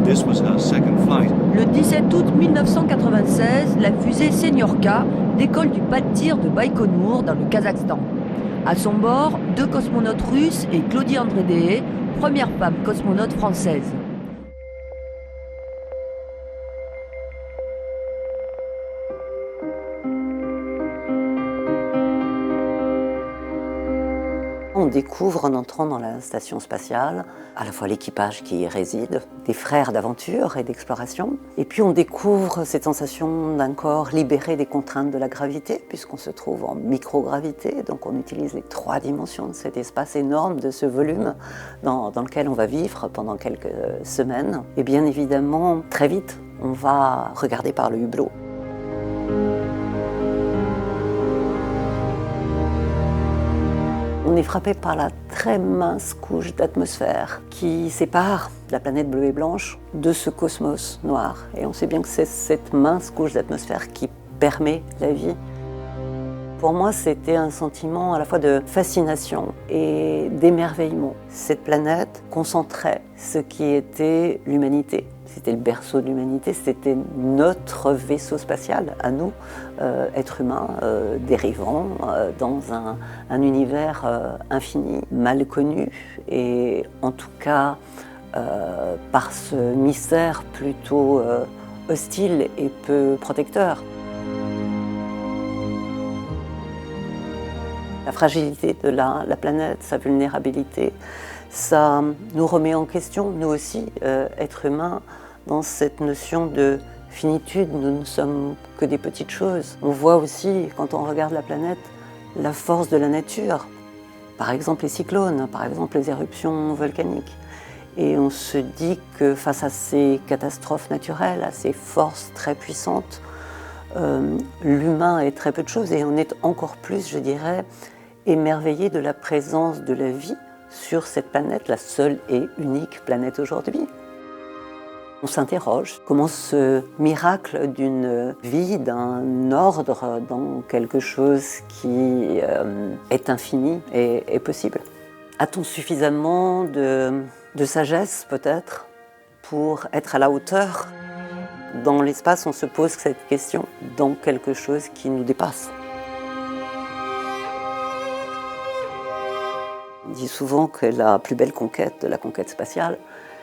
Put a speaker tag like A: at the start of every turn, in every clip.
A: This was her second flight.
B: Le 17 août 1996, la fusée Seniorka décolle du pas de tir de Baïkonour dans le Kazakhstan. À son bord, 2 cosmonautes russes et Claudie Andreadé, première femme cosmonaute française.
C: On découvre en entrant dans la station spatiale à la fois l'équipage qui y réside, des frères d'aventure et d'exploration, et puis on découvre cette sensation d'un corps libéré des contraintes de la gravité, puisqu'on se trouve en microgravité, donc on utilise les 3 dimensions de cet espace énorme, de ce volume dans lequel on va vivre pendant quelques semaines. Et bien évidemment, très vite, on va regarder par le hublot. On est frappé par la très mince couche d'atmosphère qui sépare la planète bleue et blanche de ce cosmos noir. Et on sait bien que c'est cette mince couche d'atmosphère qui permet la vie. Pour moi, c'était un sentiment à la fois de fascination et d'émerveillement. Cette planète concentrait ce qui était l'humanité. C'était le berceau de l'humanité, c'était notre vaisseau spatial, à nous, êtres humains, dérivants dans un univers infini, mal connu, et en tout cas par ce mystère plutôt hostile et peu protecteur. La fragilité de la planète, sa vulnérabilité, ça nous remet en question, nous aussi, êtres humains, dans cette notion de finitude. Nous ne sommes que des petites choses. On voit aussi, quand on regarde la planète, la force de la nature. Par exemple les cyclones, par exemple les éruptions volcaniques. Et on se dit que face à ces catastrophes naturelles, à ces forces très puissantes, l'humain est très peu de choses et on est encore plus, je dirais, émerveillé de la présence de la vie sur cette planète, la seule et unique planète aujourd'hui. On s'interroge comment ce miracle d'une vie, d'un ordre dans quelque chose qui est infini est possible. A-t-on suffisamment de sagesse peut-être pour être à la hauteur? Dans l'espace, on se pose cette question dans quelque chose qui nous dépasse. On dit souvent que la plus belle conquête de la conquête spatiale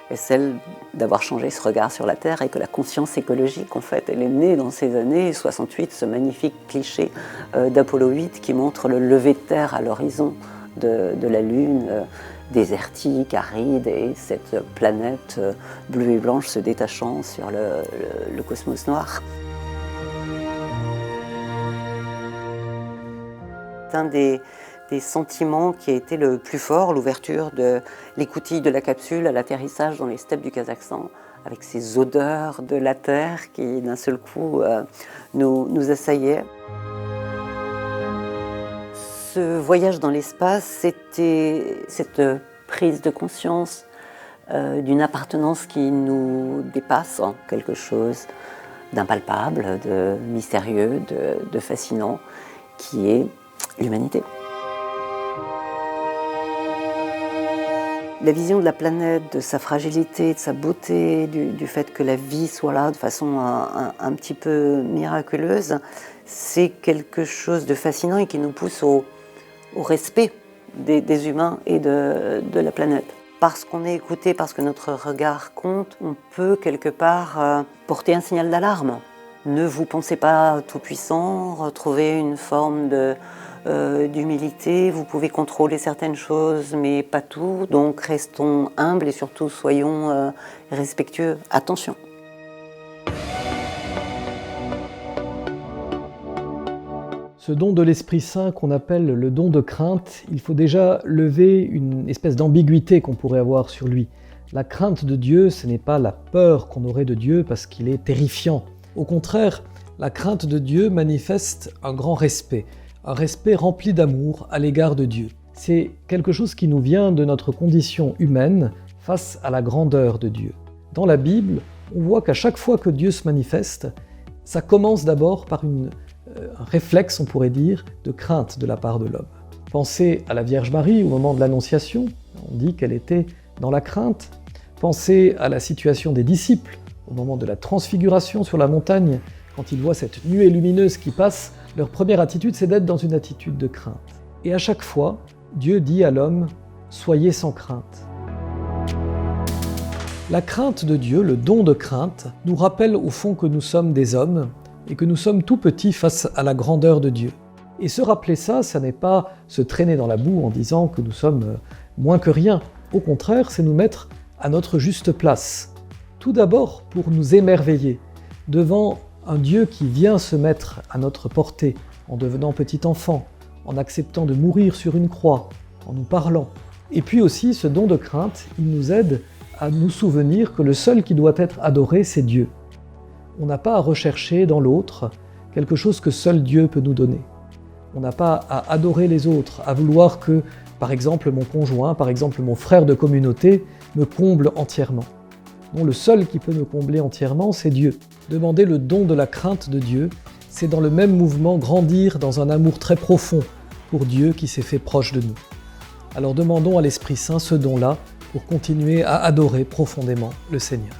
C: est celle d'avoir changé ce regard sur la Terre et que la conscience écologique, en fait, elle est née dans ces années 68, ce magnifique cliché d'Apollo 8 qui montre le lever de Terre à l'horizon de la Lune, désertique, aride, et cette planète bleue et blanche se détachant sur le cosmos noir. C'est un des sentiments qui a été le plus fort, l'ouverture de l'écoutille de la capsule à l'atterrissage dans les steppes du Kazakhstan, avec ces odeurs de la terre qui d'un seul coup nous assaillaient. Ce voyage dans l'espace, c'était cette prise de conscience d'une appartenance qui nous dépasse en quelque chose d'impalpable, de mystérieux, de fascinant, qui est l'humanité. La vision de la planète, de sa fragilité, de sa beauté, du fait que la vie soit là de façon un petit peu miraculeuse, c'est quelque chose de fascinant et qui nous pousse au respect des humains et de la planète. Parce qu'on est écouté, parce que notre regard compte, on peut quelque part porter un signal d'alarme. Ne vous pensez pas tout puissant, retrouvez une forme d'humilité, vous pouvez contrôler certaines choses mais pas tout, donc restons humbles et surtout soyons respectueux. Attention.
D: Ce don de l'Esprit Saint qu'on appelle le don de crainte, il faut déjà lever une espèce d'ambiguïté qu'on pourrait avoir sur lui. La crainte de Dieu, ce n'est pas la peur qu'on aurait de Dieu parce qu'il est terrifiant. Au contraire, la crainte de Dieu manifeste un grand respect. Un respect rempli d'amour à l'égard de Dieu. C'est quelque chose qui nous vient de notre condition humaine face à la grandeur de Dieu. Dans la Bible, on voit qu'à chaque fois que Dieu se manifeste, ça commence d'abord par un réflexe, on pourrait dire, de crainte de la part de l'homme. Pensez à la Vierge Marie au moment de l'Annonciation, on dit qu'elle était dans la crainte. Pensez à la situation des disciples au moment de la transfiguration sur la montagne. Quand ils voient cette nuée lumineuse qui passe, leur première attitude, c'est d'être dans une attitude de crainte. Et à chaque fois, Dieu dit à l'homme « Soyez sans crainte ». La crainte de Dieu, le don de crainte, nous rappelle au fond que nous sommes des hommes et que nous sommes tout petits face à la grandeur de Dieu. Et se rappeler ça n'est pas se traîner dans la boue en disant que nous sommes moins que rien. Au contraire, c'est nous mettre à notre juste place. Tout d'abord pour nous émerveiller devant un Dieu qui vient se mettre à notre portée en devenant petit enfant, en acceptant de mourir sur une croix, en nous parlant. Et puis aussi, ce don de crainte, il nous aide à nous souvenir que le seul qui doit être adoré, c'est Dieu. On n'a pas à rechercher dans l'autre quelque chose que seul Dieu peut nous donner. On n'a pas à adorer les autres, à vouloir que, par exemple, mon conjoint, par exemple, mon frère de communauté, me comble entièrement. Non, le seul qui peut me combler entièrement, c'est Dieu. Demander le don de la crainte de Dieu, c'est dans le même mouvement grandir dans un amour très profond pour Dieu qui s'est fait proche de nous. Alors demandons à l'Esprit Saint ce don-là pour continuer à adorer profondément le Seigneur.